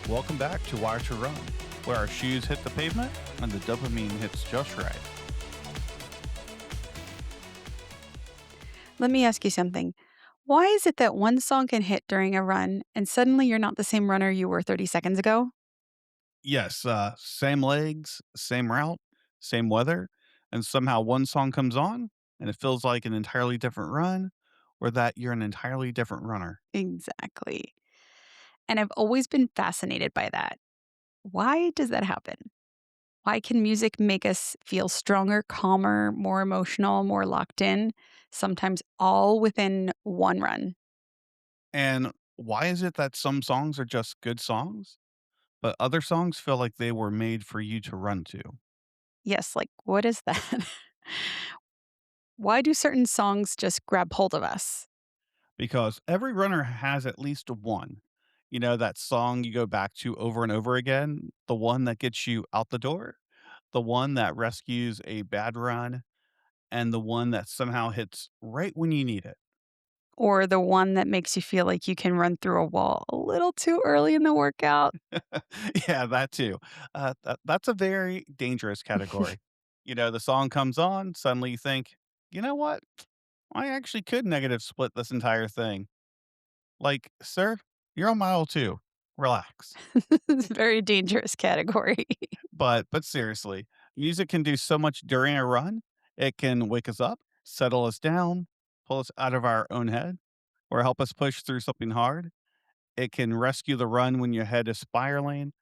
Welcome back to Wire to Run, where our shoes hit the pavement and the dopamine hits just right. Let me ask you something. Why is it that one song can hit during a run and suddenly you're not the same runner you were 30 seconds ago? Yes, same legs, same route, same weather, and somehow one song comes on and it feels like an entirely different run, or that you're an entirely different runner. Exactly. And I've always been fascinated by that. Why does that happen? Why can music make us feel stronger, calmer, more emotional, more locked in, sometimes all within one run? And why is it that some songs are just good songs, but other songs feel like they were made for you to run to? Yes, like what is that? Why do certain songs just grab hold of us? Because every runner has at least one. You know, that song you go back to over and over again, the one that gets you out the door, the one that rescues a bad run, and the one that somehow hits right when you need it. Or the one that makes you feel like you can run through a wall a little too early in the workout? Yeah, that too. That's a very dangerous category. You know, the song comes on, suddenly you think, you know what? I actually could negative split this entire thing. Like, sir, you're on mile two. Relax. It's a very dangerous category. But seriously, music can do so much during a run. It can wake us up, settle us down, pull us out of our own head, or help us push through something hard. It can rescue the run when your head is spiraling.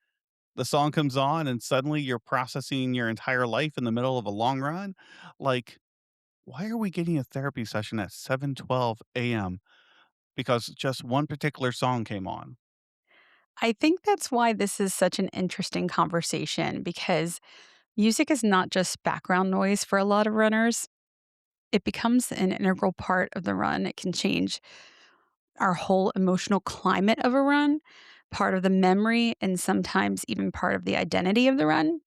The song comes on and suddenly you're processing your entire life in the middle of a long run. Like, why are we getting a therapy session at 7:12 a.m. because just one particular song came on? I think that's why this is such an interesting conversation because music is not just background noise for a lot of runners. It becomes an integral part of the run. It can change our whole emotional climate of a run, part of the memory, and sometimes even part of the identity of the run.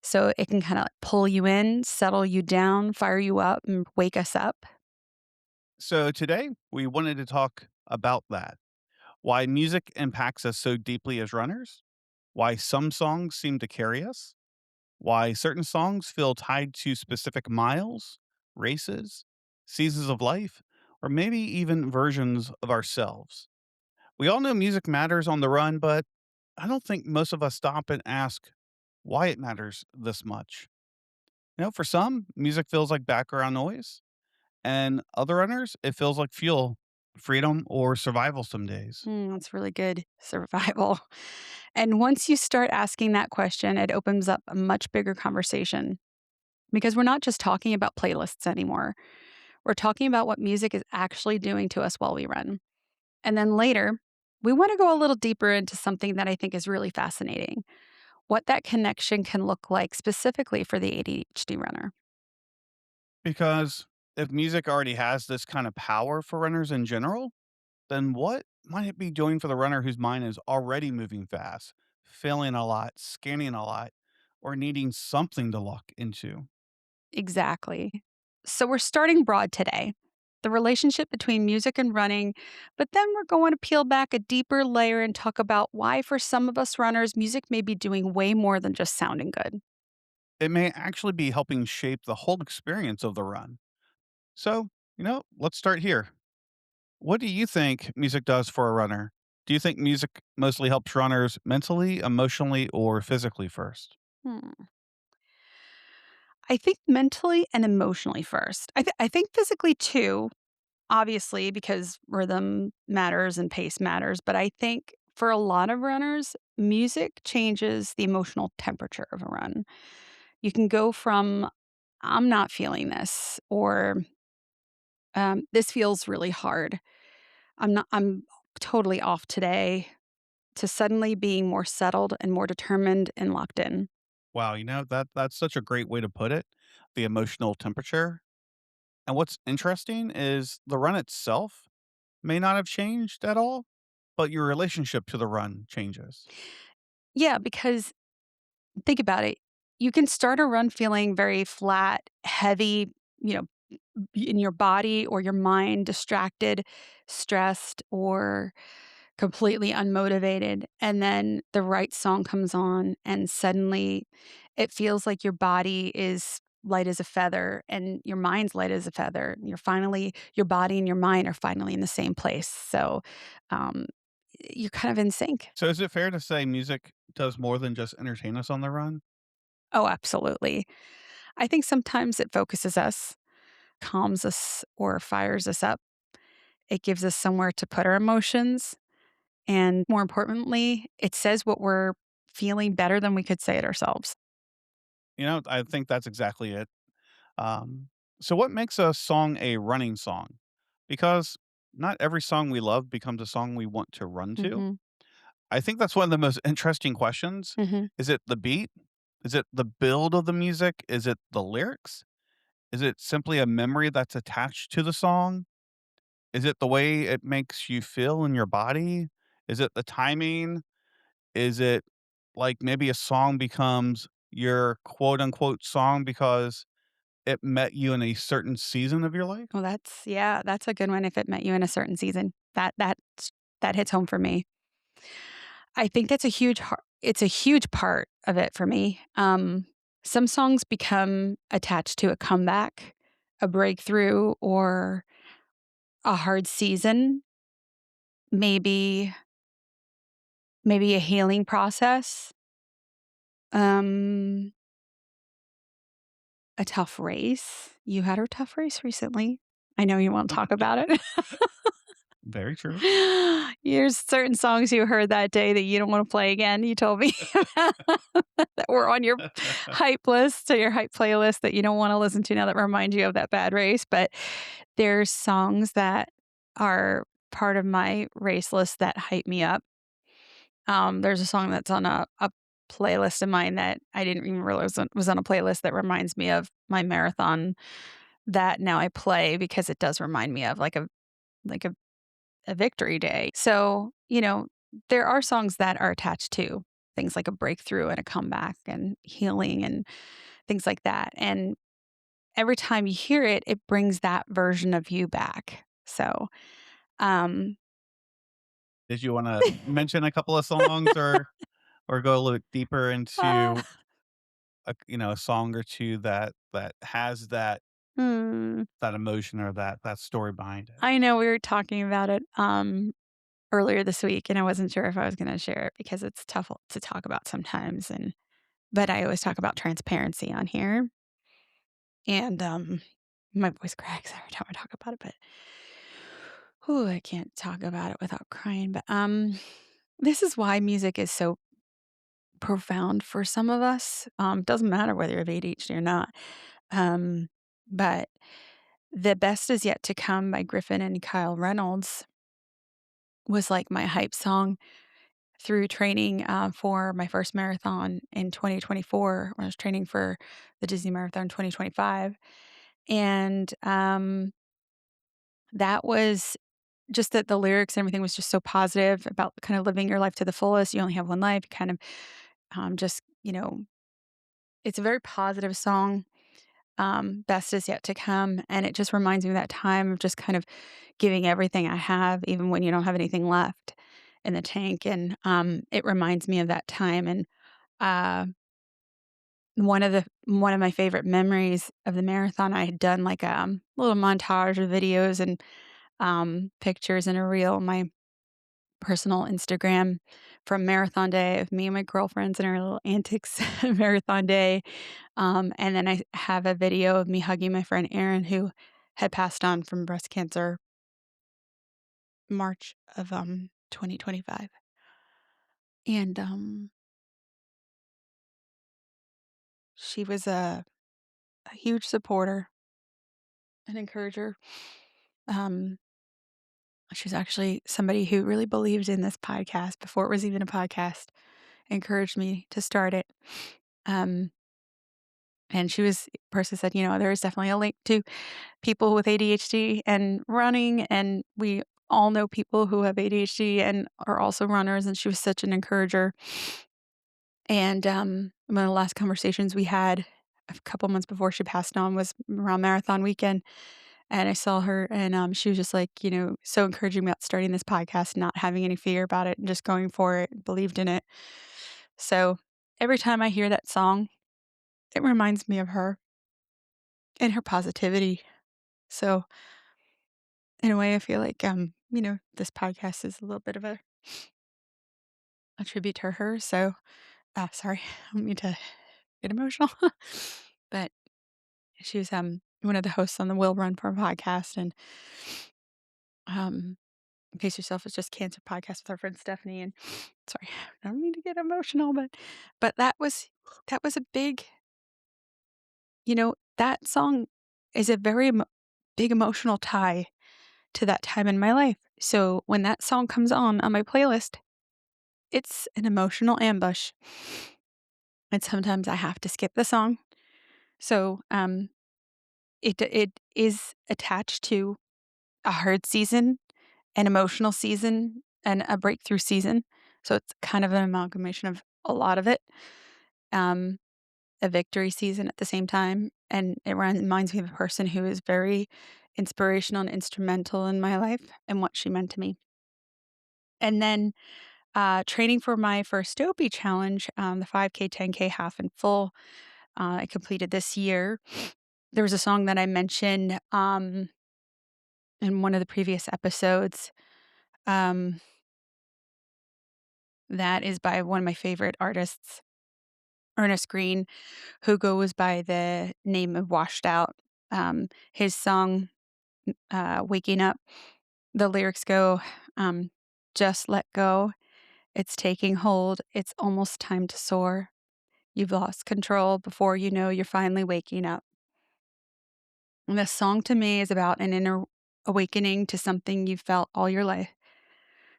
So it can kind of pull you in, settle you down, fire you up, and wake us up. So today we wanted to talk about that. Why music impacts us so deeply as runners, why some songs seem to carry us, why certain songs feel tied to specific miles, races, seasons of life, or maybe even versions of ourselves. We all know music matters on the run, but I don't think most of us stop and ask why it matters this much. You know, for some, music feels like background noise, and other runners, it feels like fuel, freedom, or survival some days. That's really good. Survival. And once you start asking that question, it opens up a much bigger conversation because we're not just talking about playlists anymore. We're talking about what music is actually doing to us while we run. And then later, we want to go a little deeper into something that I think is really fascinating what that connection can look like specifically for the ADHD runner. Because if music already has this kind of power for runners in general, then what might it be doing for the runner whose mind is already moving fast, feeling a lot, scanning a lot, or needing something to lock into? Exactly. So we're starting broad today. The relationship between music and running, but then we're going to peel back a deeper layer and talk about why, for some of us runners, music may be doing way more than just sounding good. It may actually be helping shape the whole experience of the run. So, let's start here. What do you think music does for a runner? Do you think music mostly helps runners mentally, emotionally, or physically first? Hmm. I think mentally and emotionally first. I think physically too, obviously, because rhythm matters and pace matters. But I think for a lot of runners, music changes the emotional temperature of a run. You can go from, I'm not feeling this, or this feels really hard. I'm totally off today, to suddenly being more settled and more determined and locked in. Wow, that's such a great way to put it. The emotional temperature. And what's interesting is the run itself may not have changed at all, but your relationship to the run changes. Yeah, because think about it. You can start a run feeling very flat, heavy, you know, in your body or your mind, distracted, stressed, or completely unmotivated, and then the right song comes on, and suddenly it feels like your body is light as a feather and your mind's light as a feather. And your body and your mind are finally in the same place. So, um, you're kind of in sync. So is it fair to say music does more than just entertain us on the run? Oh, absolutely. I think sometimes it focuses us, calms us, or fires us up. It gives us somewhere to put our emotions. And more importantly, it says what we're feeling better than we could say it ourselves. I think that's exactly it. Um, so what makes a song a running song? Because not every song we love becomes a song we want to run to. Mhm. I think that's one of the most interesting questions. Mhm. Is it the beat? Is it the build of the music? Is it the lyrics? Is it simply a memory that's attached to the song? Is it the way it makes you feel in your body? Is it the timing? Is it like maybe a song becomes your quote unquote song because it met you in a certain season of your life? Well, that's a good one if it met you in a certain season. That hits home for me. I think it's a huge part of it for me. Some songs become attached to a comeback, a breakthrough, or a hard season, maybe maybe a healing process, um, a tough race. You had a tough race recently. I know you won't talk about it. Very true. There's certain songs you heard that day that you don't wanna play again, you told me that were on your hype list or your hype playlist that you don't wanna listen to now that remind you of that bad race, but there's songs that are part of my race list that hype me up. There's a song that's on a playlist of mine that I didn't even realize was on a playlist that reminds me of my marathon that now I play because it does remind me of like a victory day. So, there are songs that are attached to things like a breakthrough and a comeback and healing and things like that. And every time you hear it, it brings that version of you back. So, um, Did you wanna mention a couple of songs or go a little bit deeper uh, into a song or 2 that has hmm, that emotion or that story behind it? I know we were talking about it earlier this week, and I wasn't sure if I was going to share it because it's tough to talk about sometimes. But I always talk about transparency on here, and my voice cracks every time I talk about it, but ooh, I can't talk about it without crying, but, this is why music is so profound for some of us, doesn't matter whether you have ADHD or not, um, but "The Best Is Yet to Come" by Griffin and Kyle Reynolds was, like, my hype song through training, for my first marathon in 2024 when I was training for the Disney Marathon in 2025, and, that was just that the lyrics and everything was just so positive about kind of living your life to the fullest. You only have one life, kind of, just, it's a very positive song. Best is yet to come. And it just reminds me of that time of just kind of giving everything I have, even when you don't have anything left in the tank. And it reminds me of that time. And uh, one of my favorite memories of the marathon, I had done like a little montage of videos and pictures and a reel on my personal Instagram from marathon day of me and my girlfriends and our little antics marathon day. And then I have a video of me hugging my friend Erin, who had passed on from breast cancer March of 2025. And she was a huge supporter and encourager. Um, she's actually somebody who really believed in this podcast before it was even a podcast, encouraged me to start it. Um, and she was the person said, there is definitely a link to people with ADHD and running, and we all know people who have ADHD and are also runners, and she was such an encourager. And, one of the last conversations we had a couple months before she passed on was around marathon weekend, and I saw her, and, she was just, like, so encouraging me about starting this podcast, not having any fear about it, and just going for it, believed in it. So, every time I hear that song, it reminds me of her and her positivity. So, in a way, I feel like, this podcast is a little bit of a tribute to her. So, sorry, I don't mean to get emotional, but she was, one of the hosts on the Will Run For podcast, and, um, Pace Yourself is just cancer podcast with our friend Stephanie, and sorry, I don't mean to get emotional, but that was a big that song is a very big emotional tie to that time in my life. So when that song comes on my playlist, it's an emotional ambush, and sometimes I have to skip the song. So, it is attached to a hard season, an emotional season, and a breakthrough season. So it's kind of an amalgamation of a lot of it. Um, a victory season at the same time, and it reminds me of a person who is very inspirational and instrumental in my life and what she meant to me. And then, training for my first Dopey challenge, the 5K, 10K, half and full, I completed this year. There was a song that I mentioned, in one of the previous episodes, um, that is by one of my favorite artists, Ernest Green, who goes by the name of Washed Out. His song, Waking Up, the lyrics go, um, "Just let go. It's taking hold. It's almost time to soar. You've lost control before you know you're finally waking up." And this song to me is about an inner awakening to something you've felt all your life,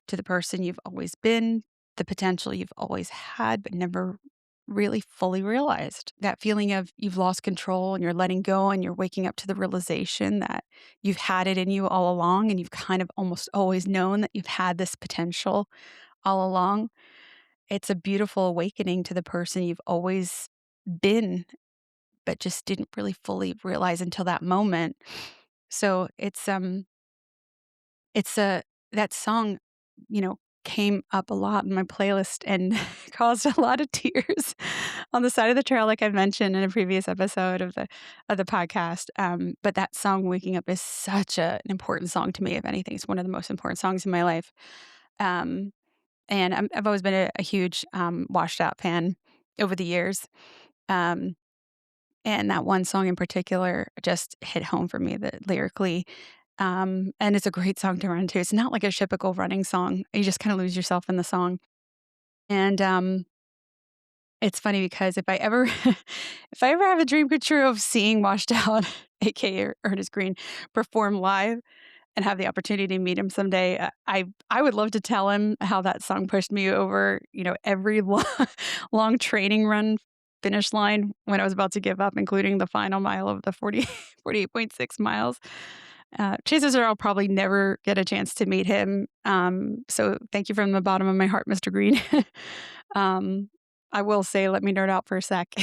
to the person you've always been, the potential you've always had, but never really fully realized. That feeling of you've lost control and you're letting go and you're waking up to the realization that you've had it in you all along and you've kind of almost always known that you've had this potential all along. It's a beautiful awakening to the person you've always been, but just didn't really fully realize until that moment. So it's a that song, came up a lot in my playlist and caused a lot of tears on the side of the trail, like I mentioned in a previous episode of the podcast. But that song, "Waking Up," is such an important song to me. If anything, it's one of the most important songs in my life. Um, and I've always been a huge Washed Out fan over the years. Um, and that one song in particular just hit home for me that lyrically. And it's a great song to run to. It's not like a typical running song. You just kind of lose yourself in the song. And it's funny because if I ever if I ever have a dream come true of seeing Washed Out, aka Ernest Green, perform live and have the opportunity to meet him someday, I would love to tell him how that song pushed me over, every long training run finish line when I was about to give up, including the final mile of the 48.6 miles. Chances are I'll probably never get a chance to meet him. So thank you from the bottom of my heart, Mr. Green. um, I will say, let me nerd out for a sec.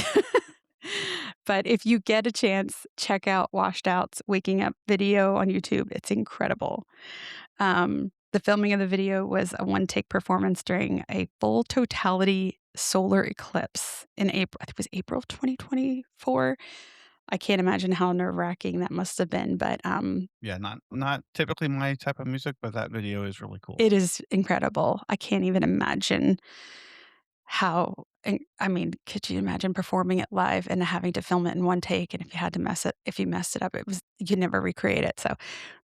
But if you get a chance, check out Washed Out's Waking Up video on YouTube. It's incredible. The filming of the video was a one take performance during a full totality solar eclipse in April. I think it was April of 2024. I can't imagine how nerve wracking that must have been, but Yeah, not typically my type of music, but that video is really cool. it is incredible. I can't even imagine I mean, could you imagine performing it live and having to film it in one take, and if you messed it up, you'd never recreate it. So,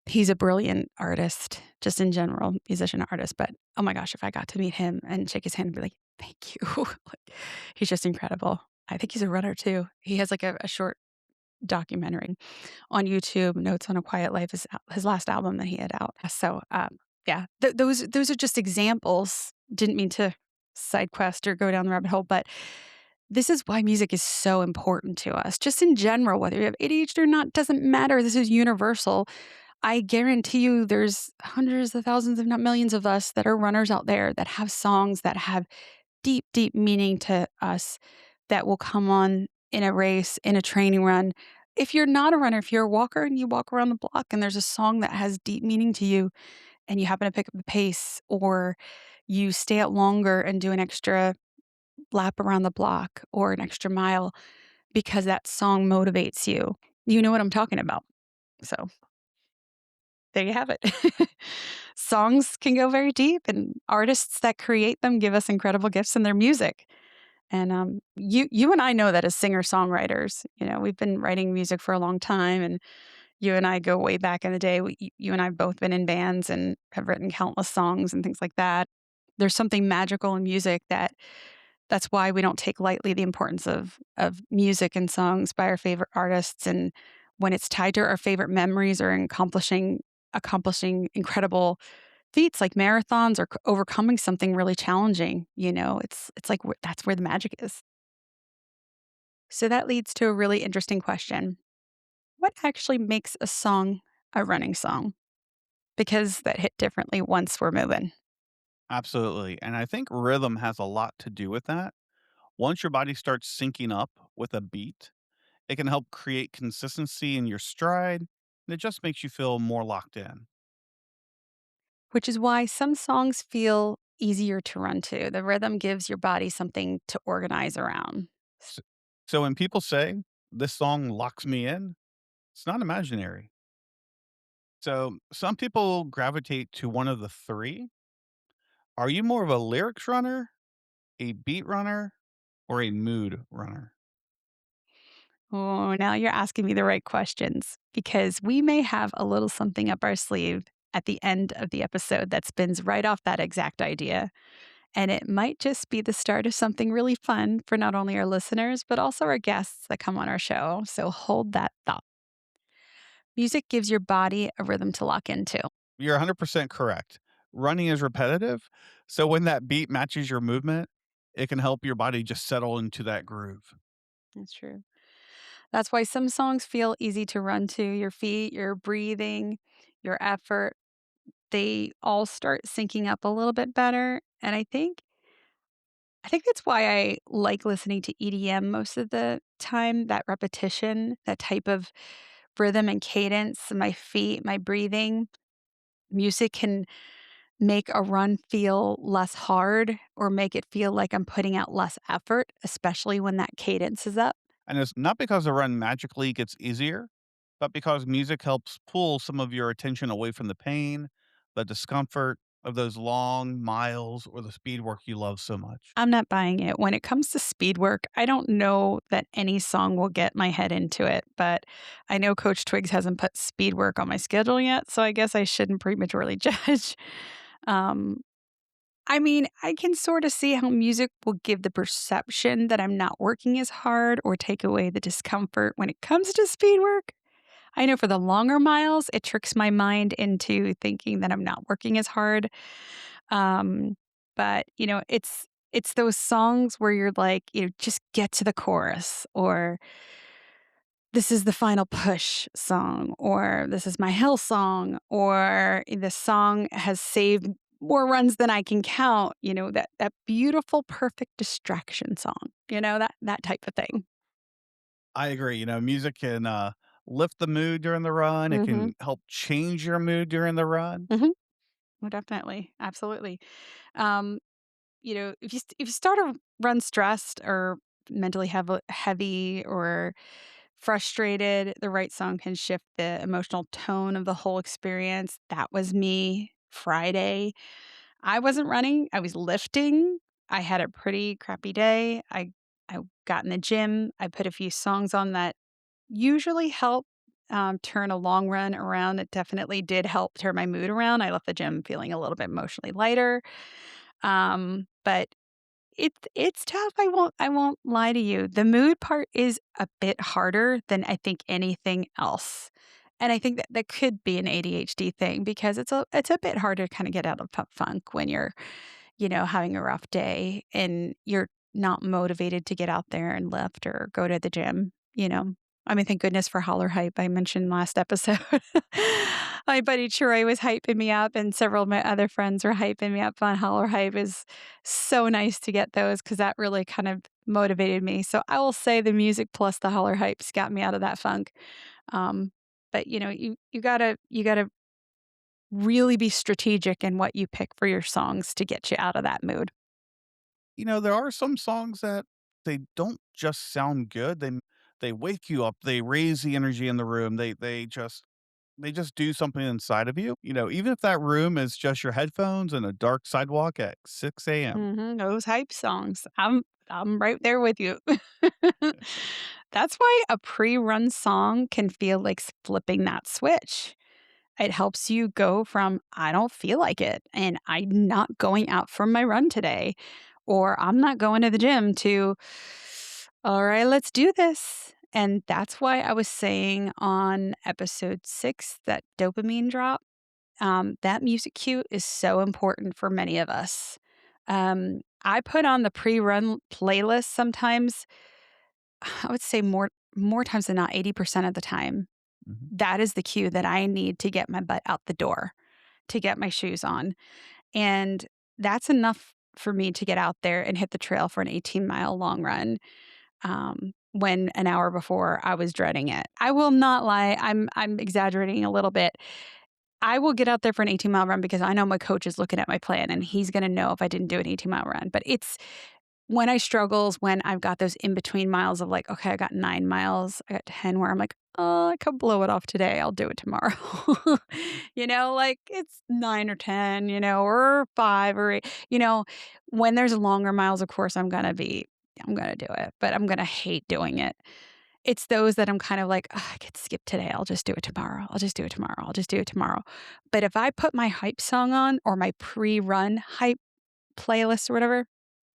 he's a brilliant artist, just in general, musician, artist, but, oh my gosh, if I got to meet him and shake his hand and be like, "Thank you." Like, he's just incredible. I think he's a runner too. He has, like, a short documentary on YouTube, Notes on a Quiet Life, is his last album that he had out. So, yeah, those are just examples. Didn't mean to side quest or go down the rabbit hole, but this is why music is so important to us. Just in general, whether you have ADHD or not, doesn't matter. This is universal. I guarantee you there's hundreds of thousands, if not millions of us that are runners out there that have songs that have deep, deep meaning to us that will come on in a race, in a training run. if you're not a runner, if you're a walker and you walk around the block and there's a song that has deep meaning to you and you happen to pick up the pace or you stay out longer and do an extra lap around the block or an extra mile because that song motivates you, you know what I'm talking about. So there you have it. Songs can go very deep, and artists that create them give us incredible gifts in their music. And you and I know that as singer songwriters, we've been writing music for a long time, and you and I go way back in the day. You and I have both been in bands and have written countless songs and things like that. There's something magical in music that's why we don't take lightly the importance of music and songs by our favorite artists, and when it's tied to our favorite memories or accomplishing incredible feats like marathons or overcoming something really challenging, it's like that's where the magic is. So that leads to a really interesting question. What actually makes a song a running song? Because that hit differently once we're moving, Absolutely. And I think rhythm has a lot to do with that. Once your body starts syncing up with a beat, it can help create consistency in your stride, and it just makes you feel more locked in. which is why some songs feel easier to run to. The rhythm gives your body something to organize around. So, so when people say, this song locks me in, it's not imaginary. So some people gravitate to one of the three. Are you more of a lyrics runner, a beat runner, or a mood runner? Oh, now you're asking me the right questions because we may have a little something up our sleeve at the end of the episode that spins right off that exact idea. And it might just be the start of something really fun for not only our listeners, but also our guests that come on our show. So hold that thought. Music gives your body a rhythm to lock into. You're 100% correct. Running is repetitive. So when that beat matches your movement, it can help your body just settle into that groove. That's true. That's why some songs feel easy to run to. Your feet, your breathing, your effort, they all start syncing up a little bit better. And I think that's why I like listening to EDM most of the time, that repetition, that type of rhythm and cadence, my feet, my breathing. Music can make a run feel less hard or make it feel like I'm putting out less effort, especially when that cadence is up. And it's not because the run magically gets easier, but because music helps pull some of your attention away from the pain, the discomfort of those long miles or the speed work you love so much. I'm not buying it. When it comes to speed work, I don't know that any song will get my head into it, but I know Coach Twigs hasn't put speed work on my schedule yet, so I guess I shouldn't prematurely judge. Um, I mean, I can sort of see how music will give the perception that I'm not working as hard or take away the discomfort when it comes to speed work. I know for the longer miles, it tricks my mind into thinking that I'm not working as hard. Um, but it's those songs where you're like, just get to the chorus, or this is the final push song, or this is my hell song, or this song has saved more runs than I can count, that beautiful, perfect distraction song, that type of thing. I agree. Music can lift the mood during the run. It Mhm. can help change your mood during the run. Mhm. Well, definitely. Absolutely. Um, if you start a run stressed or mentally heavy or frustrated, the right song can shift the emotional tone of the whole experience. That was me Friday. I wasn't running, I was lifting. I had a pretty crappy day. I got in the gym. I put a few songs on that usually help turn a long run around. It definitely did help turn my mood around. I left the gym feeling a little bit emotionally lighter. But it's tough, I won't lie to you. The mood part is a bit harder than I think anything else, and I think that that could be an ADHD thing because it's a bit harder to kinda get out of funk when you're, having a rough day and you're not motivated to get out there and lift or go to the gym, you know? I mean, thank goodness for Holler Hype I mentioned last episode. My buddy Troy was hyping me up, and several of my other friends were hyping me up on Holler Hype. Is so nice to get those because that really kind of motivated me. So I will say the music plus the holler hypes got me out of that funk. Um, but you gotta really be strategic in what you pick for your songs to get you out of that mood. There are some songs that they don't just sound good, they wake you up, they raise the energy in the room, they just do something inside of you, even if that room is just your headphones and a dark sidewalk at 6 a.m. Those hype songs. I'm right there with you. That's why a pre-run song can feel like flipping that switch. It helps you go from "I don't feel like it," and "I'm not going out for my run today," or "I'm not going to the gym," to "All right, let's do this." And that's why I was saying on episode 6, that dopamine drop, that music cue is so important for many of us. I put on the pre-run playlist sometimes. I would say more times than not, 80% of the time. Mhm. That is the cue that I need to get my butt out the door, to get my shoes on. And that's enough for me to get out there and hit the trail for an 18-mile long run, when an hour before I was dreading it. I will not lie, I'm exaggerating a little bit. I will get out there for an 18-mile run because I know my coach is looking at my plan and he's gonna know if I didn't do an 18-mile run. But it's when I struggles, when I've got those in between miles of like, okay, I got 9 miles, I got 10 where I'm like, oh, I could blow it off today. I'll do it tomorrow. Like it's 9 or 10, or 5 or 8. When there's longer miles, of course, I'm going to do it, but I'm going to hate doing it. It's those that I'm kind of like, "Ugh, I could skip today. I'll just do it tomorrow. I'll just do it tomorrow. I'll just do it tomorrow." But if I put my hype song on or my pre run hype playlist or whatever,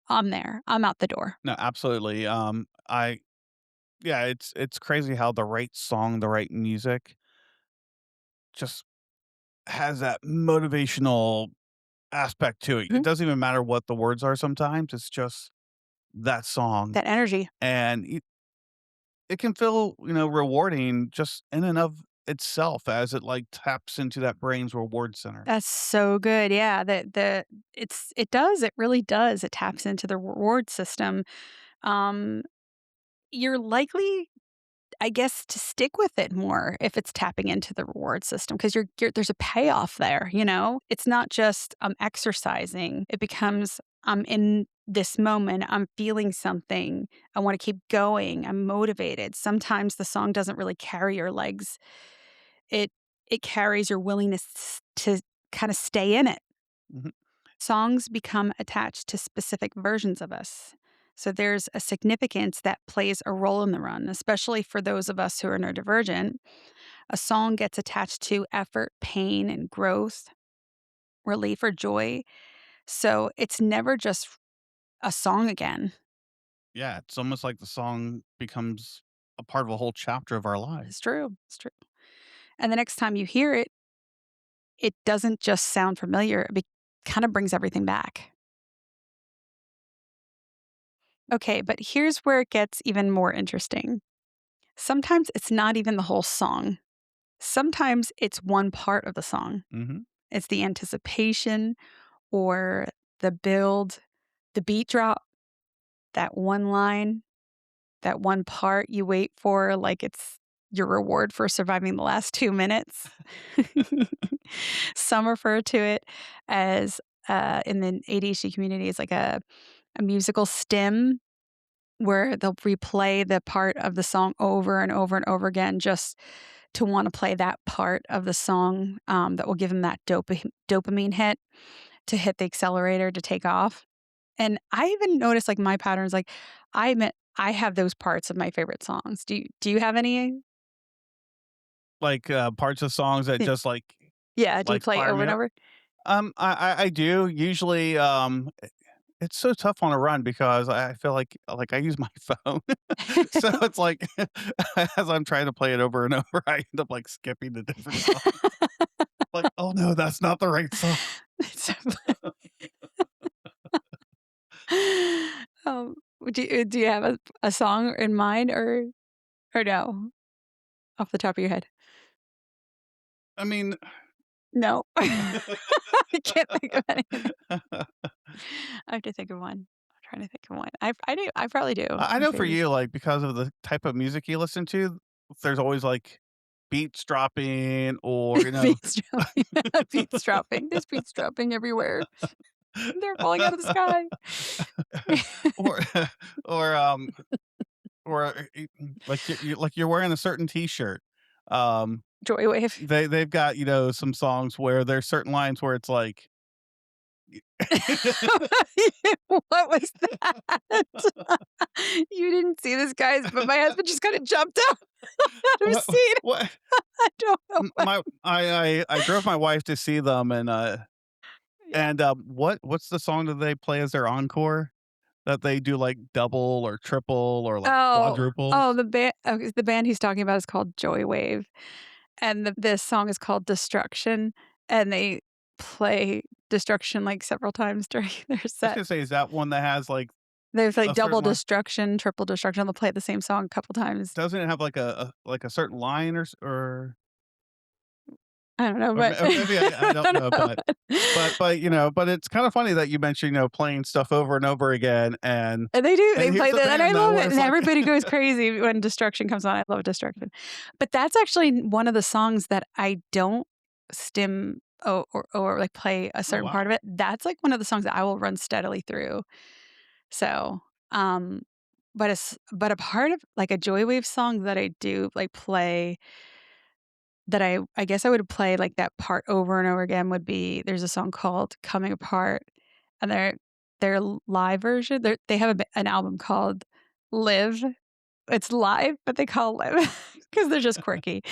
I'm there. I'm out the door. No, absolutely. I Yeah, it's crazy how the right song, the right music just has that motivational aspect to it. It Mhm. doesn't even matter what the words are sometimes, it's just that song, That energy. and it can feel, rewarding just in and of itself as it, like, taps into that brain's reward center. That's so good. Yeah, it really does. It taps into the reward system. Um, you're likely, I guess, to stick with it more if it's tapping into the reward system because there's a payoff there. It's not just exercising. It becomes I'm in this moment. I'm feeling something. I want to keep going. I'm motivated. Sometimes the song doesn't really carry your legs. It it carries your willingness to kind of stay in it. Mhm. Songs become attached to specific versions of us. So there's a significance that plays a role in the run, especially for those of us who are neurodivergent. A song gets attached to effort, pain, and growth, relief, or joy. So it's never just a song again. Yeah, it's almost like the song becomes a part of a whole chapter of our It's lives. true. It's true. And the next time you hear it, it doesn't just sound familiar, kind of brings everything back. Okay, but here's where it gets even more interesting. Sometimes it's not even the whole song. Sometimes it's one part of the song. Mhm. It's the anticipation or the build, the beat drop, that one line, that one part you wait for like it's your reward for surviving the last 2 minutes. Some refer to it as, in the ADHD community, it's like a musical stim where they'll replay the part of the song over and over and over again just to wanna play that part of the song, that will give them that dopamine hit to hit the accelerator to take off. And I even noticed, like, my patterns, like, I admit I have those parts of my favorite songs. Do you have any? Like, parts of songs that Y just, Yeah, do you play fire over me and up. over? I do usually, it's so tough on a run because I feel like I use my phone. So it's like, as I'm trying to play it over and over, I end up, skipping the different song. Like, "Oh, no, that's not the right song." It's so Um, do you have a song in mind or no, off the top of your head? I mean, No. I can't think of anything. I have to think of one. trying to think of one. I do. I probably do. I My know for favorite. you, like, because of the type of music you listen to, there's always, like, beats dropping or, Beats dropping. Beats dropping. There's beats dropping everywhere. They're falling out of the sky. or or, or, like, you're wearing a certain T-shirt. Um, Joywave. they've got, some songs where there's certain lines where it's like What was that? You didn't see this, guys, but my husband just kinda jumped out of his what seat. what I don't know what. my I drove my wife to see them Yeah. what's the song that they play as their encore? That they do, like, double or triple or, like, quadruples? The band he's talking about is called Joywave, and this song is called Destruction, and they play Destruction, like, several times during their I was set. gonna say, is that one that has, like, There's, like, a double certain line? destruction, triple destruction, they'll play the same song a couple times. Doesn't it have, like, a certain line I don't know, or but maybe I I don't don't know, know, but but but it's kinda funny that you mentioned, playing stuff over and over again, and they do, and they here's play the that, and I band, though, love where it, it's and like everybody goes crazy when Destruction comes on. I love Destruction. But that's actually one of the songs that I don't stim or, like, play a Oh, certain part wow. of it. That's, like, one of the songs that I will run steadily through. So, um, but a part of, like, a Joywave song that I do, like, play that I guess I would play, like, that part over and over again would be there's a song called "Coming Apart," and their live version, they have an album called Live. It's live, but they call it live because 'cause they're just quirky.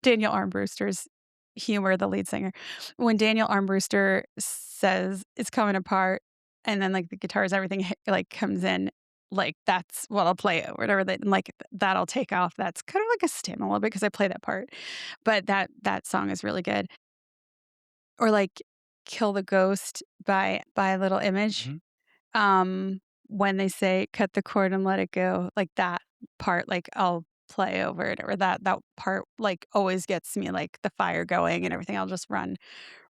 Daniel Armbruster's humor, the lead singer. When Daniel Armbruster says it's coming apart and then, like, the guitars, everything like, comes in, like, that's what I'll play or whatever that and, like, that'll take off. That's kind of like a stim a little bit because I play that part. But that song is really good. Or, like, Kill the Ghost by Little Image. Mhm. When they say, "Cut the cord and let it go," like, that part, like, I'll play over it or that part, like, always gets me, like, the fire going and everything. I'll just run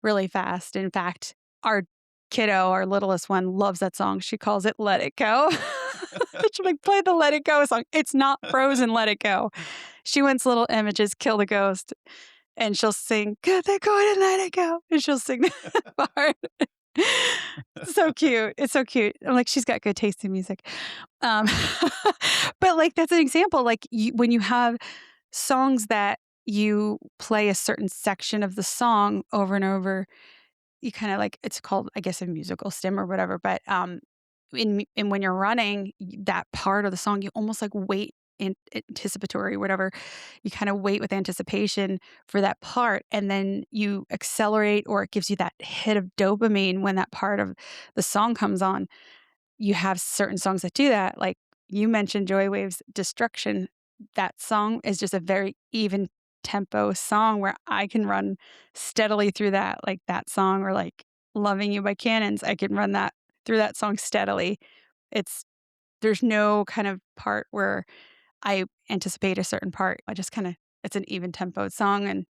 really fast. In fact, our kiddo, our littlest one, loves that song. She calls it "Let It Go." She'll, like, play the "Let It Go" song. It's not Frozen "Let It Go." She wants Little Images' "Kill the Ghost," and she'll sing, "Cut the cord and let it go," and she'll sing that part. So cute. It's so cute. I'm like, she's got good taste in music. Um, but, like, that's an example, like, when you have songs that you play a certain section of the song over and over, you kinda, like it's called, I guess, a musical stim or whatever, but, and when you're running, that part of the song, you almost, like, wait in anticipatory, whatever. You kinda wait with anticipation for that part, and then you accelerate, or it gives you that hit of dopamine when that part of the song comes on. You have certain songs that do that, like, you mentioned Joy Wave's "Destruction." That song is just a very even tempo song where I can run steadily through that, like, that song, or, like, "Loving You" by Cannons, I can run that through that song steadily. It's there's no kind of part where I anticipate a certain part. I just kinda it's an even tempo song, and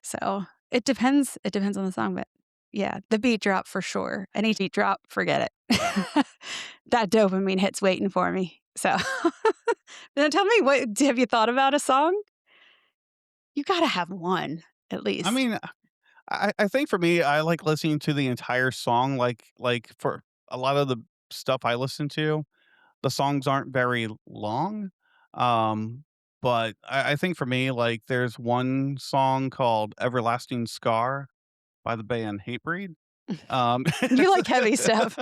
so it depends on the song, but yeah, the beat drop for sure. Any beat drop, forget it. That dopamine hit's waiting for me. So, now tell me, what have you thought about a song? You gotta have one, at I least. mean, I think for me, I like listening to the entire song, for a lot of the stuff I listen to, the songs aren't very long, um, but I think for me, like, there's one song called "Everlasting Scar" by the band Hatebreed. You It's like heavy stuff.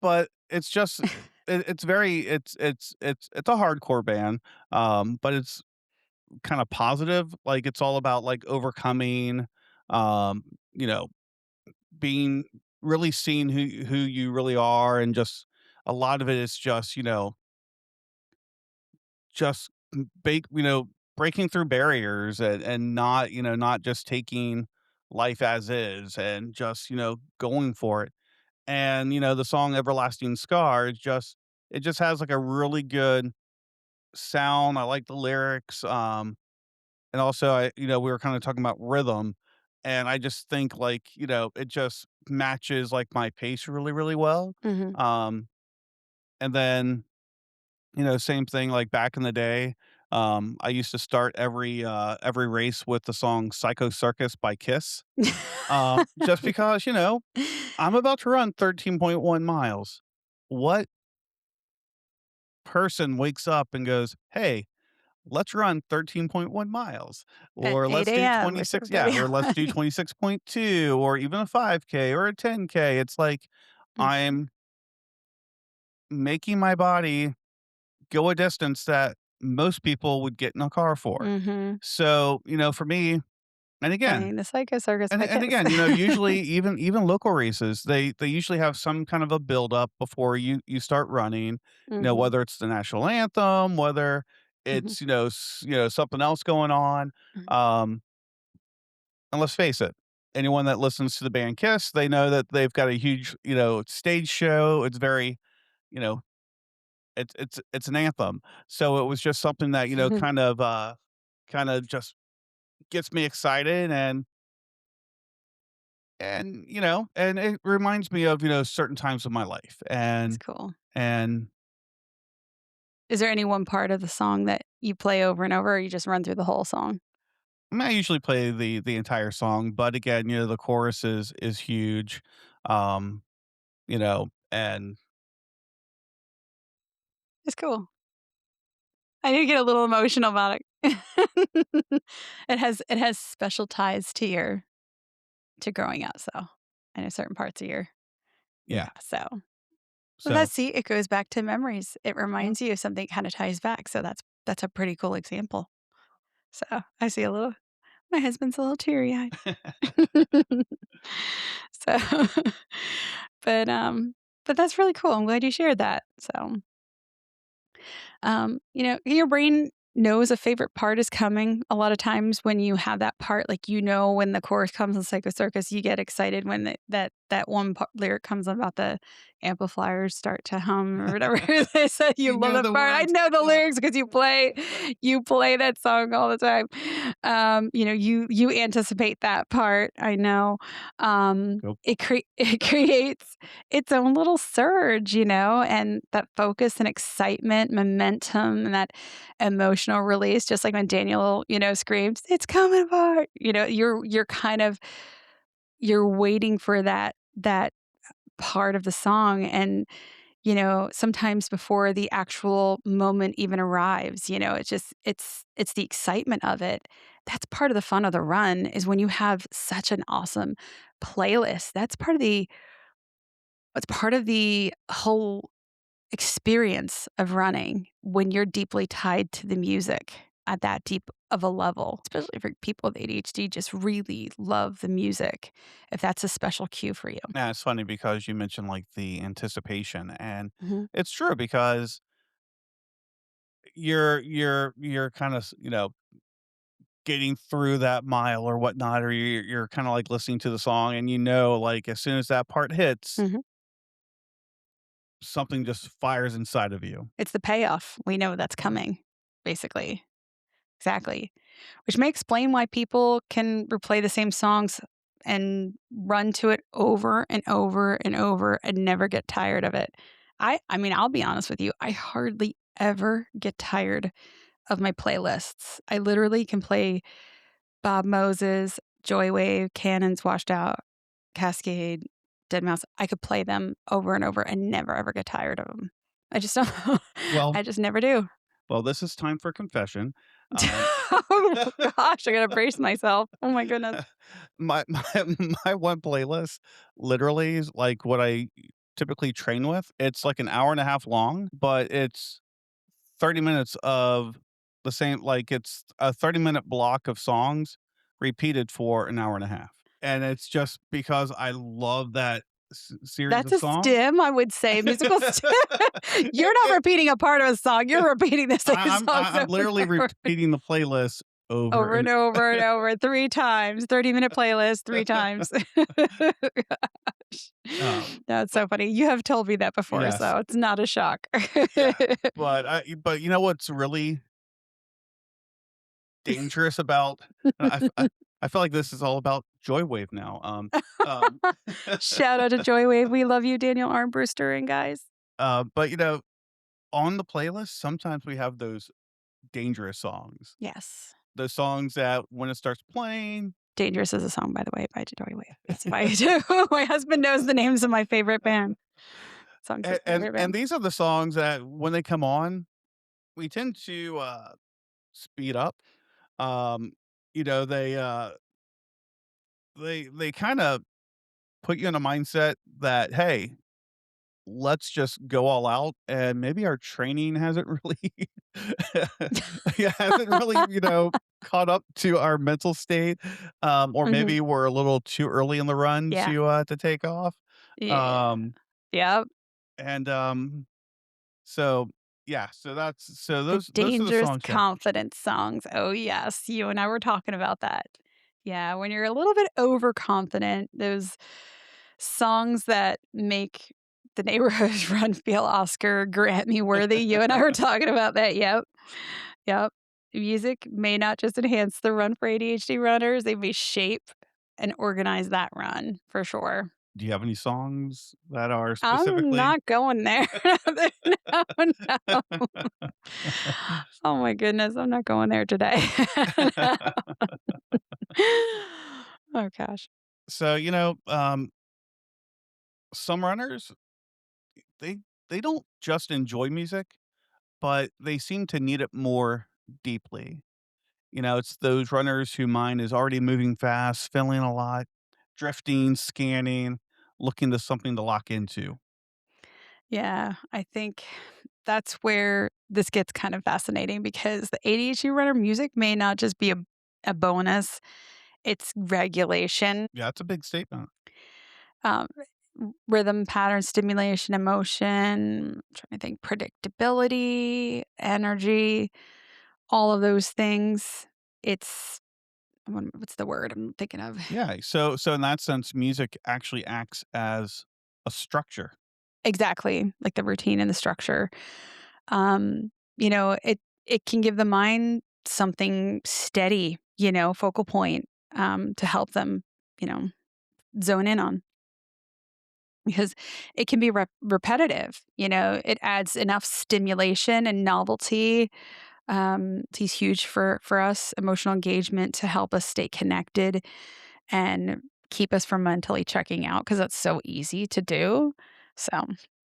but it's just it's very it's a hardcore band, but it's kinda positive, like, it's all about, like, overcoming, um, you know, being really seeing who you really are, and just a lot of it is just, just breaking through barriers, and not, not just taking life as is, and just, going for it. And, the song "Everlasting Scar" is just it just has, like, a really good sound. I like the lyrics, and also we were kinda talking about rhythm, and I just think, like, it just matches, like, my pace really, really well. Mhm. Um And then, same thing like back in the day, I used to start every race with the song Psycho Circus by Kiss. Just because, I'm about to run 13.1 miles. What person wakes up and goes, "Hey, let's run 13.1 miles," At or let's 8 do AM or 26, yeah, 7:30. or let's do 26.2 or even a 5K or a 10K. It's like Mhm, I'm making my body go a distance that most people would get in a car for. mhm. So, for me, and again, Playing the Psycho Circus and by and Kiss. again, usually even local races, they usually have some kind of a build up before you start running. Mhm, Whether it's the national anthem, whether mhm, it's something else going on. mhm. Um, and let's face it, anyone that listens to the band Kiss, they know that they've got a huge stage show. It's very you know it's an anthem. So it was just something that kind of just gets me excited and it reminds me of, certain times of my life, That's and cool. and Is there any one part of the song that you play over and over, or you just run through the whole song? I mean, I usually play the entire song, but again, the chorus is huge, and It's cool. I do get a little emotional about it. It has special ties to growing up, so I know certain parts of your yeah. so well, So, see, it goes back to memories. It uh, reminds you of something, kinda ties back, so that's a pretty cool example. So, I see a little my husband's a little teary-eyed. So, but, um but that's really cool. I'm glad you shared that. So your brain knows a favorite part is coming. A lot of times when you have that part, like, when the chorus comes in Psycho Circus, you get excited when that one lyric comes on about the amplifiers start to hum or whatever they say. You you love know that the part. I words. know the Yeah. lyrics because you play that song all the time. You anticipate that part. I know. Go. It creates its own little surge, and that focus and excitement, momentum, and that emotional release, just like when Daniel, screams, "It's coming apart." You're waiting for that part of the song, and sometimes before the actual moment even arrives, it's the excitement of it. That's part of the fun of the run is when you have such an awesome playlist. That's part of the whole experience of running when you're deeply tied to the music at that deep of a level, especially for people with ADHD, just really love the music if that's a special cue for you. Yeah, it's funny because you mentioned like the anticipation, and Mhm, it's true because you're kind of getting through that mile or whatnot, or you're kind of like listening to the song, and like as soon as that part hits, mhm. something just fires inside of you. It's the payoff. We know that's coming, basically. Exactly. Which may explain why people can replay the same songs and run to it over and over and over and never get tired of it. I mean, I'll be honest with you, I hardly ever get tired of my playlists. I literally can play Bob Moses, Joywave, Cannons, Washed Out, Cascade, Dead Mouse. I could play them over and over and never ever get tired of them. I just don't Well, I just never do. this is time for confession. Um, Oh gosh, I gotta brace myself. Oh my goodness. my my one playlist literally is like what I typically train with. It's like an hour and a half long, but it's 30 minutes of the same, like it's a 30-minute block of songs repeated for an hour and a half. And it's just because I love that series That's of a songs. stim, I would say, musical stim. You're not It repeating a part of a song, you're repeating the same songs I'm over and literally over, repeating the playlist over over and and over and over 3 times, 30-minute playlist 3 times. Gosh. um, That's but so funny. You have told me that before, yes, so it's not a shock. yeah. But you know what's really dangerous about, I feel like this is all about Joywave now. Um Shout out to Joywave, we love you, Daniel Armbruster and guys. But, on the playlist, sometimes we have those dangerous songs. Yes. Those songs that when it starts playing. Dangerous is a song, by the way, by Joey Way. That's why I do. My husband knows the names of my favorite band. Song's his And favorite and band. these are the songs that when they come on, we tend to, speed up. Um, they kinda put you in a mindset that, "Hey, let's just go all out," and maybe our training hasn't really yeah, hasn't really, caught up to our mental state, or Mhm. maybe we're a little too early in the run Yeah. to take off. Yeah. Um, Yep. and, so, yeah, so The those are the dangerous songs, yeah. confidence songs. Oh, yes. You and I were talking about that. Yeah, when you're a little bit overconfident, those songs that make the neighborhood run feel Oscar Grammy worthy. You and I were talking about that. Yep. Yep. Music may not just enhance the run for ADHD runners, they may shape and organize that run for sure. Do you have any songs that are I'm specifically. not going there. No, no. Oh my goodness, I'm not going there today. No. Oh gosh. So, some runners, they they don't just enjoy music, but they seem to need it more deeply. It's those runners whose mind is already moving fast, feeling a lot, drifting, scanning, looking to something to lock into. Yeah, I think that's where this gets kind of fascinating because the ADHD runner music may not just be a bonus, it's regulation, Yeah, that's a big statement. um, rhythm, pattern, stimulation, emotion, trying to think, predictability, energy, all of those things. It's what's the word I'm thinking of? Yeah, so in that sense, music actually acts as a structure. Exactly, like the routine and the structure. It can give the mind something steady, focal point, to help them, you know, zone in on because it can be repetitive. It adds enough stimulation and novelty. It's huge for us emotional engagement to help us stay connected and keep us from mentally checking out because that's so easy to do. So,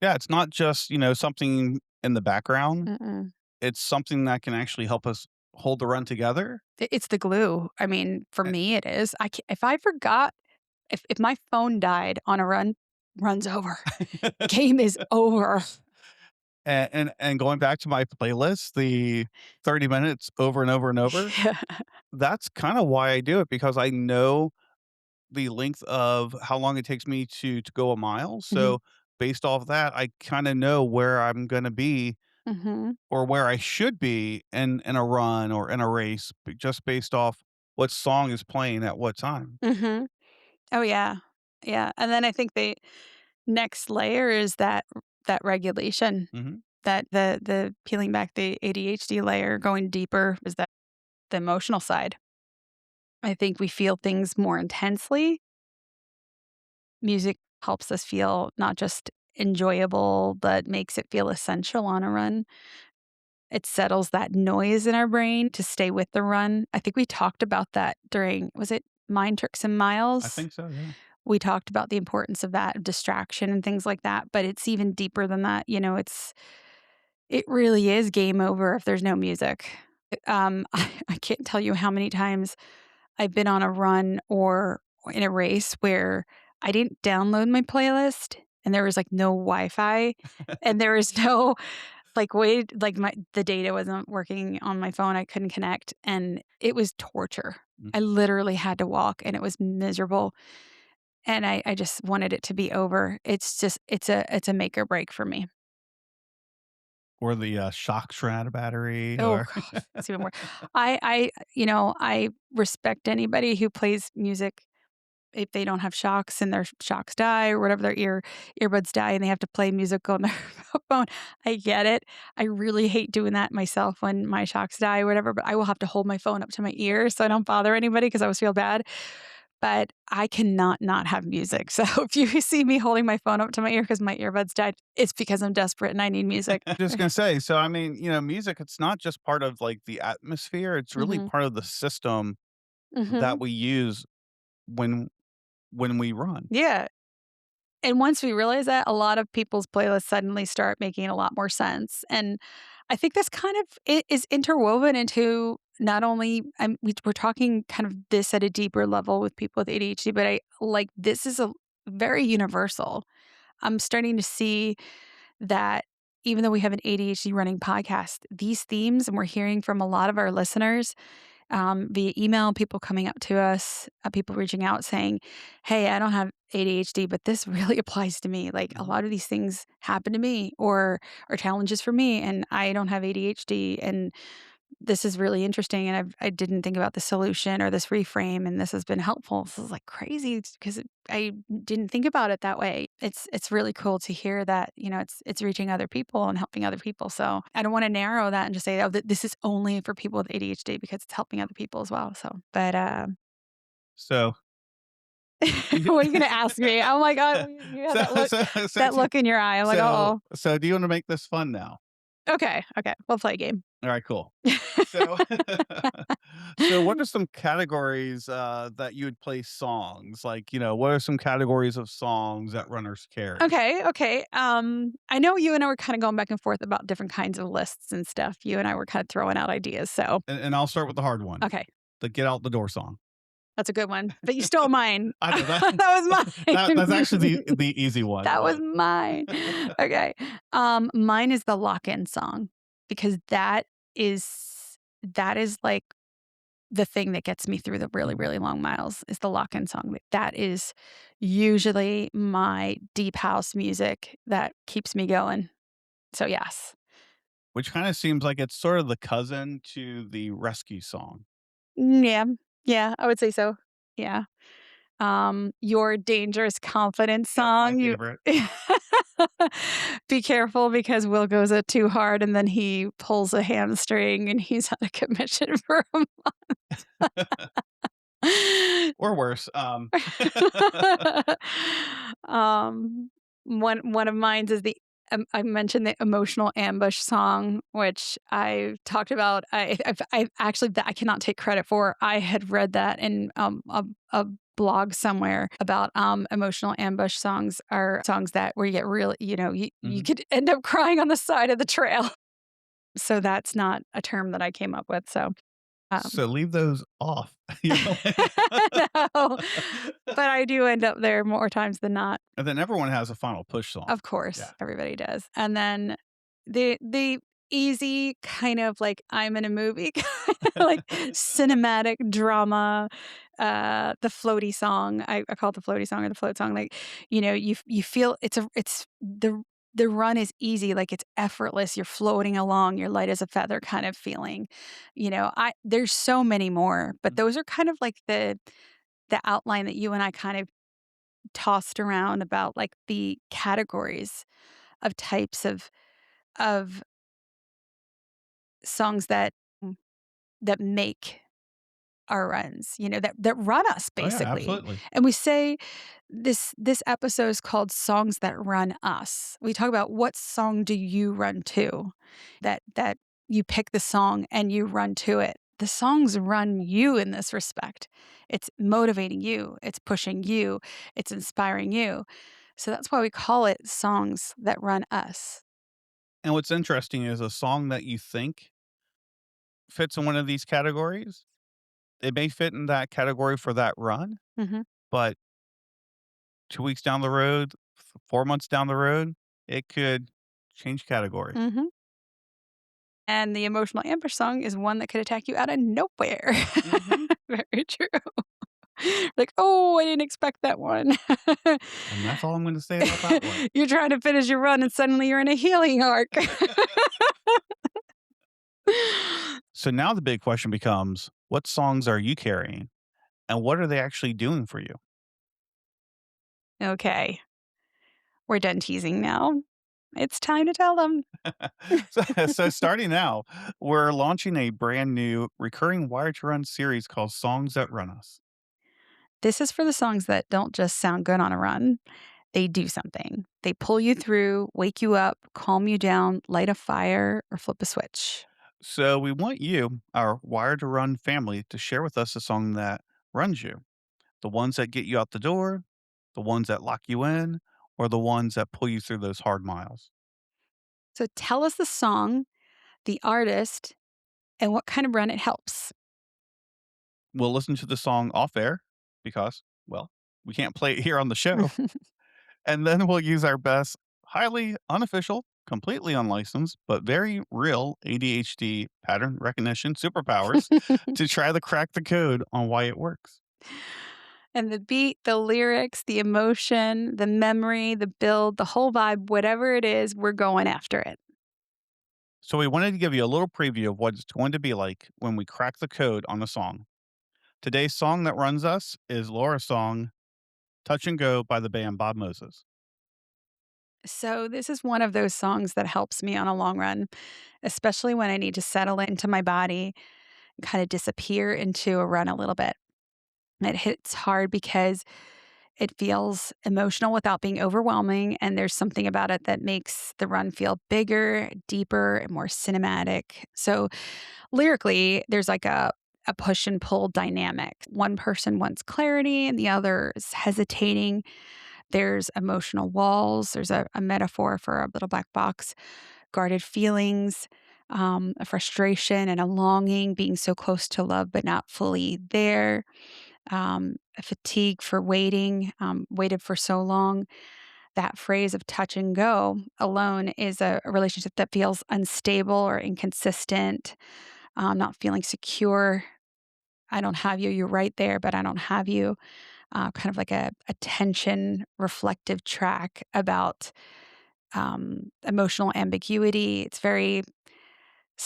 Yeah, it's not just, something in the background. mm-mm. It's something that can actually help us hold the run together. It's the glue. I mean, for A me, it is. If I forgot, if my phone died on a run, run's over. Game is over. and going back to my playlist, the 30 minutes over and over and over, Yeah. that's kinda why I do it because I know the length of how long it takes me to go a mile, Mhm, so based off that, I kinda know where I'm gonna be mhm, or where I should be in a run or in a race, just based off what song is playing at what time. mhm. Oh, yeah. Yeah, and then I think the next layer is that regulation, Mhm. that the peeling back the ADHD layer, going deeper is that the emotional side. I think we feel things more intensely. Music helps us feel not just enjoyable, but makes it feel essential on a run. It settles that noise in our brain to stay with the run. I think we talked about that during was it Mind Tricks and I Miles? think so, yeah. We talked about the importance of that, of distraction and things like that, but it's even deeper than that, it really is game over if there's no music. I can't tell you how many times I've been on a run or in a race where I didn't download my playlist and there was, like, no Wi-Fi and there was no, like, way like, the data wasn't working on my phone, I couldn't connect, and it was torture. I Mhm. literally had to walk, and it was miserable, and I just wanted it to be over. It's just it's a make or break for me. Or the, shocks ran out of battery Oh or god, it's even worse. I respect anybody who plays music if they don't have shocks and their shocks die or whatever, their earbuds die and they have to play music on their phone. I get it. I really hate doing that myself when my shocks die or whatever, but I will have to hold my phone up to my ear so I don't bother anybody because I always feel bad. but I cannot not have music. So if you see me holding my phone up to my ear because my earbuds died, it's because I'm desperate and I need music. Just gonna say, so I mean, music, it's not just part of like the atmosphere, it's really Mhm. part of the system that Mhm. we use when we run. Yeah. And once we realize that, a lot of people's playlists suddenly start making a lot more sense. And I think this kind of is interwoven into not only we're talking kind of this at a deeper level with people with ADHD, but I like this is a very universal. I'm starting to see that even though we have an ADHD running podcast, these themes, and we're hearing from a lot of our listeners via email, people coming up to us, people reaching out saying, "Hey, I don't have ADHD, but this really applies to me. Like a Mhm. lot of these things happen to me or are challenges for me, and I don't have ADHD. And this is really interesting. And I didn't think about the solution or this reframe, and this has been helpful." This is like crazy because I didn't think about it that way. It's really cool to hear that it's reaching other people and helping other people. So I don't want to narrow that and just say, oh, this is only for people with ADHD because it's helping other people as well. So, but So, you what are you going to ask me? I'm like, oh, you had so that look in your eye. I'm like, oh, do you wanna make this fun now? okay, okay, we'll play a game. Alright, cool. So what are some categories, that you would place songs? Like, what are some categories of songs that runners carry? Okay, okay. I know you and I were kind of going back and forth about different kinds of lists and stuff. You and I were kind of throwing out ideas. So, And I'll start with the hard one, okay, the "Get Out the Door" song. that's a good one. But you stole mine. I know that That was that's actually mine. the easy one, That was but mine. Okay. Mine is the lock-in song because that is like the thing that gets me through the really, Mhm. really long miles is the lock-in song. Like, that is usually my deep house music that keeps me going. So, yes. Which kinda seems like it's sort of the cousin to the rescue song. Yeah. Yeah, I would say so. Yeah. Your dangerous confidence Yep, my song, you favorite. be careful because Will goes it too hard and then he pulls a hamstring and he's out of commission for a month. Or worse, Um, one of mine is I mentioned the emotional ambush song, which I talked about. I've actually that I cannot take credit for. I had read that in a blog somewhere about emotional ambush songs are songs that where you get really you mhm. could end up crying on the side of the trail. So that's not a term that I came up with. So um, So leave those off. You know? no, but I do end up there more times than not. And then everyone has a final push song. Of course, Yeah. everybody does. And then the easy kind of like I'm in a movie, like cinematic drama, the floaty song. I call it the floaty song or the float song. Like, you feel it's the run is easy, like it's effortless. You're floating along, you're light as a feather kind of feeling. I there's so many more, but Mm. those are kind of like the outline that you and I kind of tossed around about like the categories of types of songs that make our runs, that run us Oh, yeah, basically. absolutely. And we say this episode is called Songs That Run Us. We talk about what song do you run to? That you pick the song and you run to it. The songs run you in this respect. It's motivating you, it's pushing you, it's inspiring you. So that's why we call it songs that run us. And what's interesting is a song that you think fits in one of these categories, it may fit in that category for that run, Mhm. but 2 weeks down the road, 4 months down the road, it could change category. Mhm. And the emotional ambush song is one that could attack you out of nowhere. Mhm. Very true. Like, "Oh, I didn't expect that one." And that's all I'm gonna say about that one. You're trying to finish your run and suddenly you're in a healing arc. So now the big question becomes, what songs are you carrying, and what are they actually doing for you? Okay, we're done teasing now. It's time to tell them. So starting now, we're launching a brand new recurring Wire to Run series called Songs That Run Us. This is for the songs that don't just sound good on a run. They do something. They pull you through, wake you up, calm you down, light a fire, or flip a switch. So we want you, our Wired to Run family, to share with us a song that runs you. The ones that get you out the door, the ones that lock you in, or the ones that pull you through those hard miles. So tell us the song, the artist, and what kind of run it helps. We'll listen to the song off air because, well, we can't play it here on the show. And then we'll use our best, highly unofficial, completely unlicensed, but very real ADHD pattern recognition superpowers to try to crack the code on why it works. And the beat, the lyrics, the emotion, the memory, the build, the whole vibe, whatever it is, we're going after it. So we wanted to give you a little preview of what it's going to be like when we crack the code on a song. Today's song that runs us is Laura's song Touch and Go by the band Bob Moses. So, this is one of those songs that helps me on a long run, especially when I need to settle into my body and kind of disappear into a run a little bit. It hits hard because it feels emotional without being overwhelming. And there's something about it that makes the run feel bigger, deeper, and more cinematic. So, lyrically, there's like a push and pull dynamic. One person wants clarity and the other is hesitating. There's emotional walls. There's a metaphor for a little black box, guarded feelings, a frustration and a longing, being so close to love but not fully there, a fatigue for waiting, waited for so long. That phrase of touch and go alone is a relationship that feels unstable or inconsistent, not feeling secure. I don't have you. You're right there, but I don't have you. Kind of like a tension reflective track about emotional ambiguity. It's very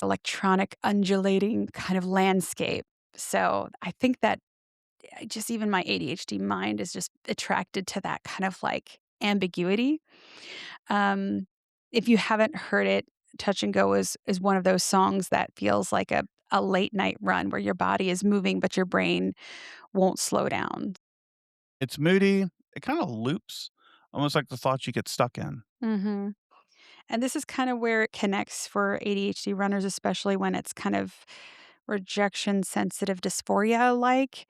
electronic, undulating kind of landscape. So I think that just even my ADHD mind is just attracted to that kind of like ambiguity. Um, if you haven't heard it, Touch and Go is one of those songs that feels like a late night run where your body is moving, but your brain won't slow down. It's moody, it kind of loops, almost like the thoughts you get stuck in. hmm And this is kind of where it connects for ADHD runners, especially when it's kind of rejection sensitive dysphoria like.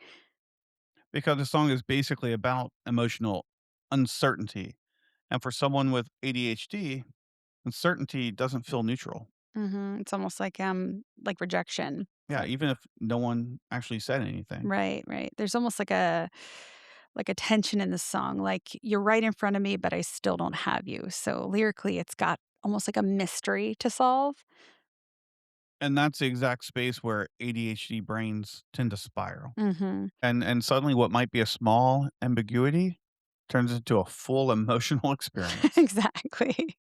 Because the song is basically about emotional uncertainty. And for someone with ADHD, uncertainty doesn't feel neutral. It's almost like rejection. It's Yeah, like even if no one actually said anything. right, right. There's almost like a tension in the song, like you're right in front of me, but I still don't have you. So lyrically, it's got almost like a mystery to solve. And that's the exact space where ADHD brains tend to spiral. hmm And suddenly what might be a small ambiguity turns into a full emotional experience. exactly.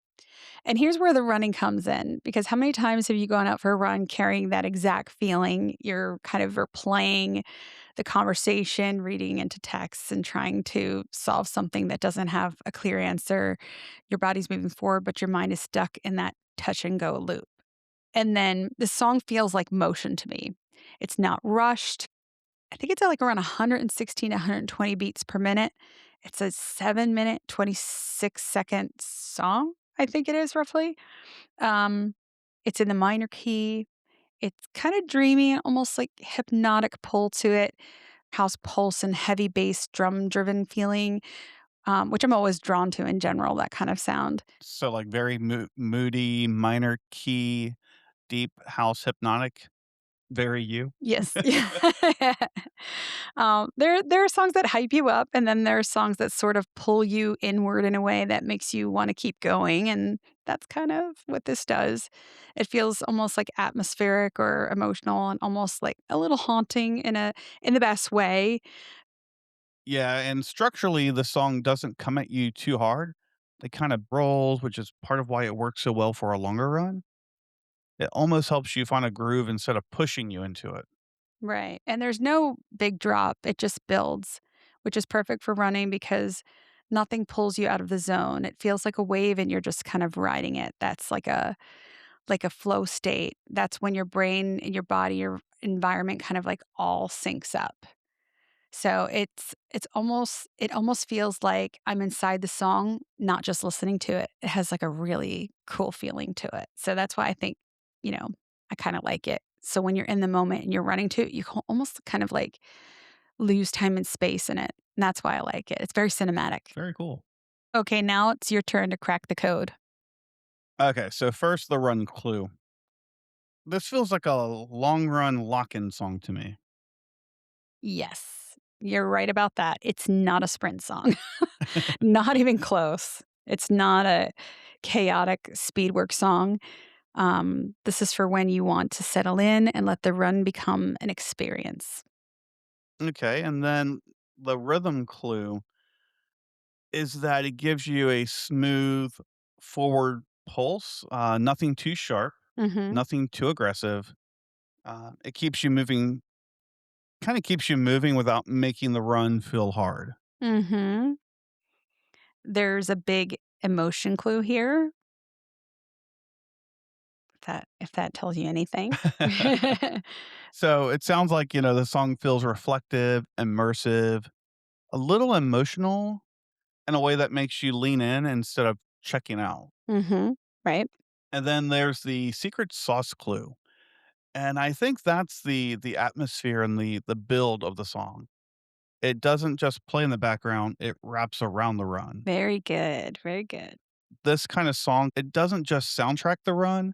And here's where the running comes in because how many times have you gone out for a run carrying that exact feeling? You're kind of replaying the conversation, reading into texts, and trying to solve something that doesn't have a clear answer. Your body's moving forward, but your mind is stuck in that touch and go loop. And then the song feels like motion to me. It's not rushed. I think it's at like around 116 to 120 beats per minute. It's a 7-minute, 26-second song, I think it is roughly. Um, it's in the minor key. It's kind of dreamy and almost like hypnotic pull to it. House pulse and heavy bass drum driven feeling, which I'm always drawn to in general, that kind of sound. So like very moody, minor key, deep house hypnotic, very you. Yes. There are songs that hype you up, and then there are songs that sort of pull you inward in a way that makes you wanna keep going, and that's kind of what this does. It feels almost, like, atmospheric or emotional and almost, like, a little haunting in the best way. Yeah, and structurally the song doesn't come at you too hard. It kind of rolls, which is part of why it works so well for a longer run. It almost helps you find a groove instead of pushing you into it. Right, and there's no big drop, it just builds, which is perfect for running because nothing pulls you out of the zone. It feels like a wave and you're just kind of riding it. That's like a flow state. That's when your brain and your body, your environment kind of like all syncs up. So it almost feels like I'm inside the song, not just listening to it. It has like a really cool feeling to it. So that's why I think, I kind of like it. So when you're in the moment and you're running to it, you almost kind of like lose time and space in it. And that's why I like it. It's very cinematic. Very cool. Okay, now it's your turn to crack the code. Okay, so first the run clue. This feels like a long run lock in song to me. Yes, you're right about that. It's not a sprint song, not even close. It's not a chaotic speedwork song. This is for when you want to settle in and let the run become an experience. Okay, and then the rhythm clue is that it gives you a smooth forward pulse, nothing too sharp, Mhm. nothing too aggressive. It keeps you moving, kind of keeps you moving without making the run feel hard. Mhm. There's a big emotion clue here, if that tells you anything. So it sounds like, the song feels reflective, immersive, a little emotional in a way that makes you lean in instead of checking out. Mhm. Right? And then there's the secret sauce clue. And I think that's the atmosphere and the build of the song. It doesn't just play in the background, it wraps around the run. Very good, very good. This kind of song, it doesn't just soundtrack the run,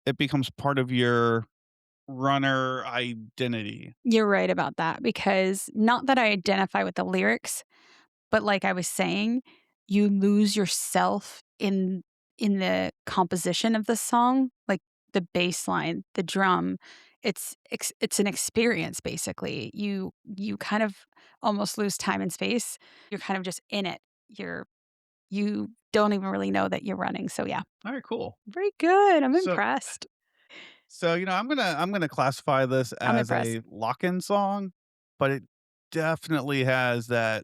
it becomes part of your runner identity. You're right about that because not that I identify with the lyrics, but like I was saying, you lose yourself in the composition of the song, like the bass line, the drum. It's an experience basically. You kind of almost lose time and space. You're kind of just in it. You don't even really know that you're running. So yeah, All right, cool. very good. I'm So impressed. I'm gonna classify this I'm as impressed. a lock-in song, but it definitely has that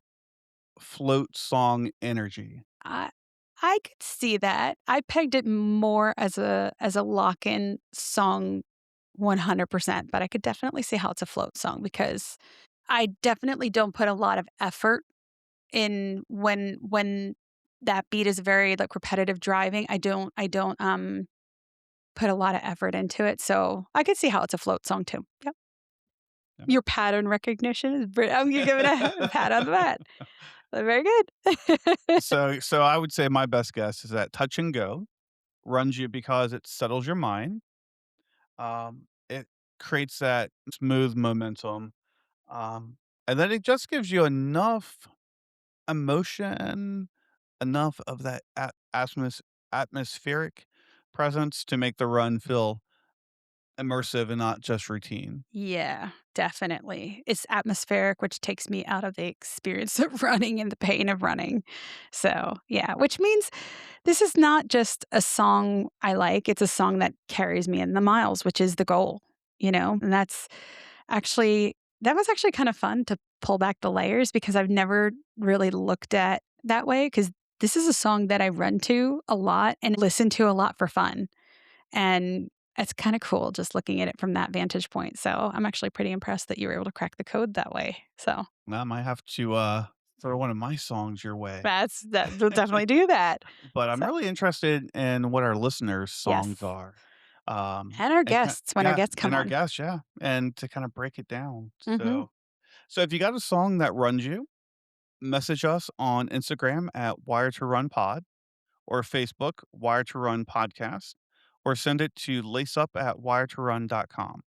float song energy. I I could see that. I pegged it more as a lock-in song 100%, but I could definitely see how it's a float song because I definitely don't put a lot of effort in when that beat is very, like, repetitive driving. I don't put a lot of effort into it, so I could see how it's a float song too. Yep. Your pattern recognition is I'm giving a pat on the back. Very good. So I would say my best guess is that Touch and Go runs you because it settles your mind. It creates that smooth momentum, um, and then it just gives you enough emotion, enough of that atmospheric presence to make the run feel immersive and not just routine. Yeah, definitely. It's atmospheric, which takes me out of the experience of running and the pain of running. So, yeah, which means this is not just a song I like, it's a song that carries me in the miles, which is the goal, And that was actually kind of fun to pull back the layers because I've never really looked at that way because this is a song that I run to a lot and listen to a lot for fun. And it's kinda cool just looking at it from that vantage point, so I'm actually pretty impressed that you were able to crack the code that way, so I might have to throw one of my songs your way. we'll definitely do that. But I'm So really interested in what our listeners' songs yes, are. and our And guests when our yeah, guests come and our on. guests, yeah, and to kind of break it down. Mhm. So if you got a song that runs you, message us on Instagram at Wire to Run Pod or Facebook Wire to Run Podcast, or send it to laceup at wiretorun.com.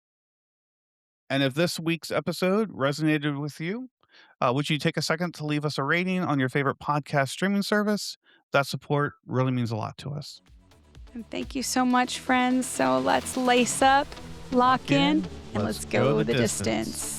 And if this week's episode resonated with you, would you take a second to leave us a rating on your favorite podcast streaming service? That support really means a lot to us. And thank you so much, friends, so let's lace up, Lock lock in, in, and let's let's go go the the distance. distance.